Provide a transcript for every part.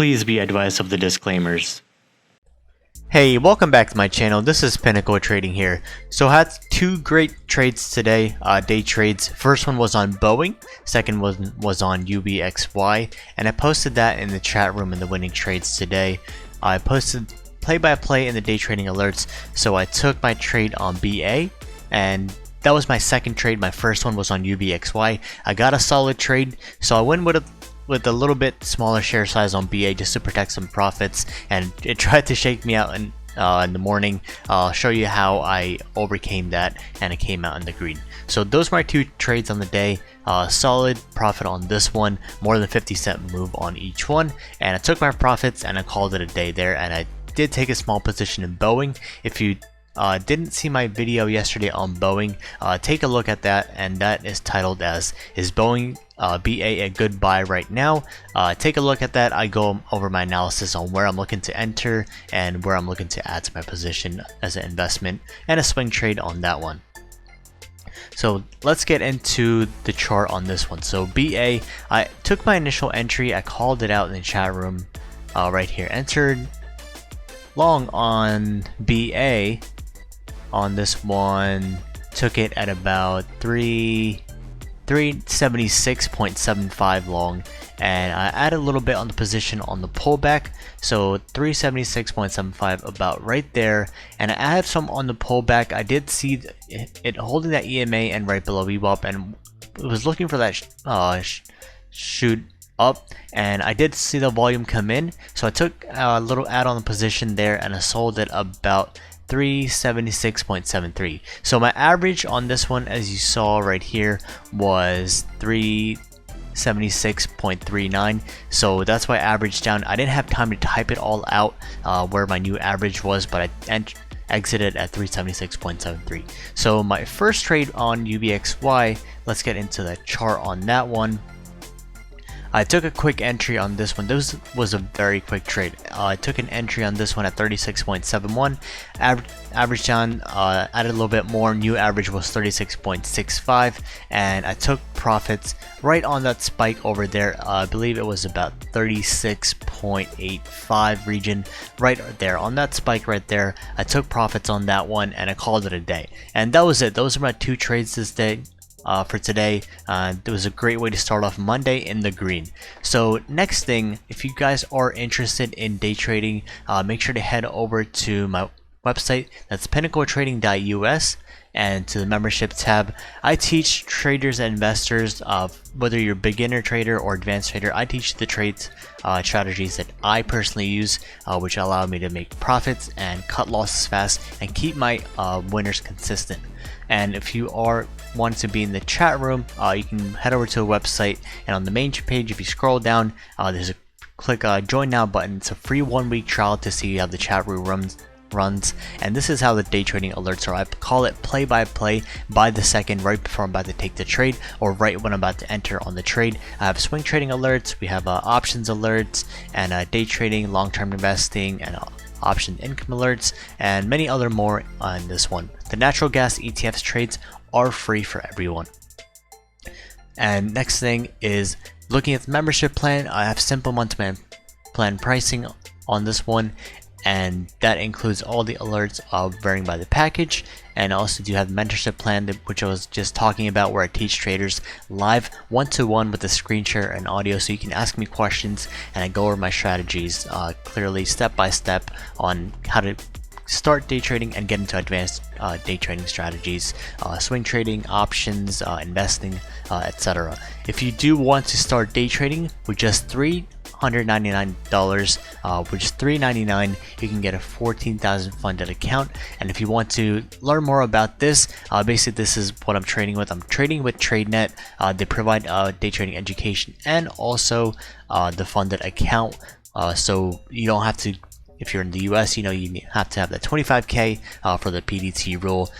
Please be advised of the disclaimers. Hey, welcome back to my channel. This is Pinnacle Trading here. So I had two great trades today, day trades. First one was on Boeing, second one was on UBXY, and I posted that in the chat room in the winning trades today. I posted play-by-play in the day trading alerts, so I took my trade on BA, and that was my second trade. My first one was on UBXY. I got a solid trade, so I went with a little bit smaller share size on BA just to protect some profits, and it tried to shake me out in the morning. I'll show you how I overcame that and it came out in the green. So those were my two trades on the day. Solid profit on this one, more than 50-cent move on each one, and I took my profits and I called it a day there. And I did take a small position in Boeing. If you didn't see my video yesterday on Boeing, take a look at that, and that is titled as "Is Boeing BA a good buy right now?" Take a look at that. I go over my analysis on where I'm looking to enter and where I'm looking to add to my position as an investment and a swing trade on that one. So let's get into the chart on this one. So BA, I took my initial entry, I called it out in the chat room right here. Entered long on BA on this one, took it at about 376.75 long, and I added a little bit on the position on the pullback, so 376.75 about right there, and I added some on the pullback. I did see it holding that EMA and right below VWAP, and it was looking for that shoot up, and I did see the volume come in, so I took a little add on the position there and I sold it about 376.73. So my average on this one, as you saw right here, was 376.39. so that's why I averaged down. I didn't have time to type it all out where my new average was, but I exited at 376.73. So my first trade on UBXY, let's get into the chart on that one. I took a quick entry on this one. This was a very quick trade. I took an entry on this one at 36.71. Average down, added a little bit more. New average was 36.65, and I took profits right on that spike over there. I believe it was about 36.85 region, right there on that spike right there. I took profits on that one and I called it a day. And that was it. Those are my two trades this day. For today. It was a great way to start off Monday in the green. So next thing, if you guys are interested in day trading, make sure to head over to my website. That's pinnacletrading.us, and to the membership tab. I teach traders and investors, whether you're a beginner trader or advanced trader, I teach the trades strategies that I personally use, which allow me to make profits and cut losses fast and keep my winners consistent. And if you are wanting to be in the chat room, you can head over to the website, and on the main page, if you scroll down, there's a click join now button. It's a free 1-week trial to see how the chat room runs, and this is how the day trading alerts are. I call it play by play by the second, right before I'm about to take the trade or right when I'm about to enter on the trade. I have swing trading alerts, we have options alerts, and day trading, long-term investing, and option income alerts, and many other more on this one. The natural gas ETFs trades are free for everyone. And next thing is looking at the membership plan. I have simple month-to-month plan pricing on this one, and that includes all the alerts varying by the package. And I also do have the mentorship plan, which I was just talking about, where I teach traders live one-to-one with a screen share and audio, so you can ask me questions and I go over my strategies clearly step by step on how to start day trading and get into advanced day trading strategies, swing trading, options, investing, etc. If you do want to start day trading with just $399, which is $399, you can get a 14,000 funded account. And if you want to learn more about this, basically this is what I'm trading with. I'm trading with TradeNet. They provide day trading education and also the funded account, so you don't have to. If you're in the US, you have to have that 25K for the PDT rule.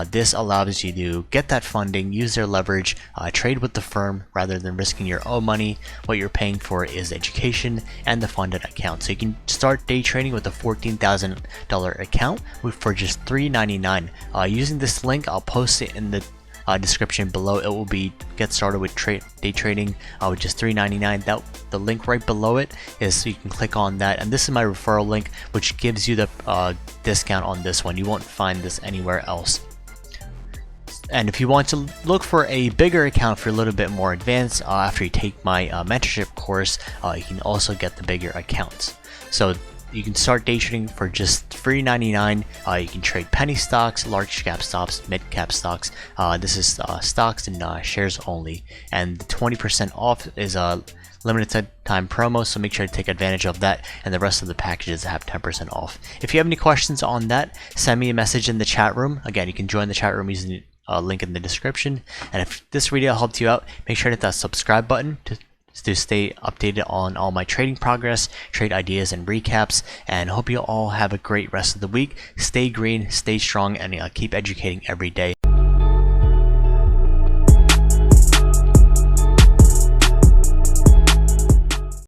This allows you to get that funding, use their leverage, trade with the firm rather than risking your own money. What you're paying for is education and the funded account. So you can start day trading with a $14,000 account for just $399. Using this link, I'll post it in the description below, it will be get started with day trading, which is $3.99. That the link right below it is, so you can click on that, and this is my referral link, which gives you the discount on this one. You won't find this anywhere else. And if you want to look for a bigger account for a little bit more advanced, after you take my mentorship course, you can also get the bigger accounts. So you can start day trading for just $3.99. You can trade penny stocks, large cap stocks, mid cap stocks. This is stocks and shares only. And the 20% off is a limited time promo, so make sure to take advantage of that, and the rest of the packages have 10% off. If you have any questions on that, send me a message in the chat room. Again, you can join the chat room using the link in the description. And if this video helped you out, make sure to hit that subscribe button to stay updated on all my trading progress, trade ideas, and recaps. And hope you all have a great rest of the week. Stay green, stay strong, and keep educating every day.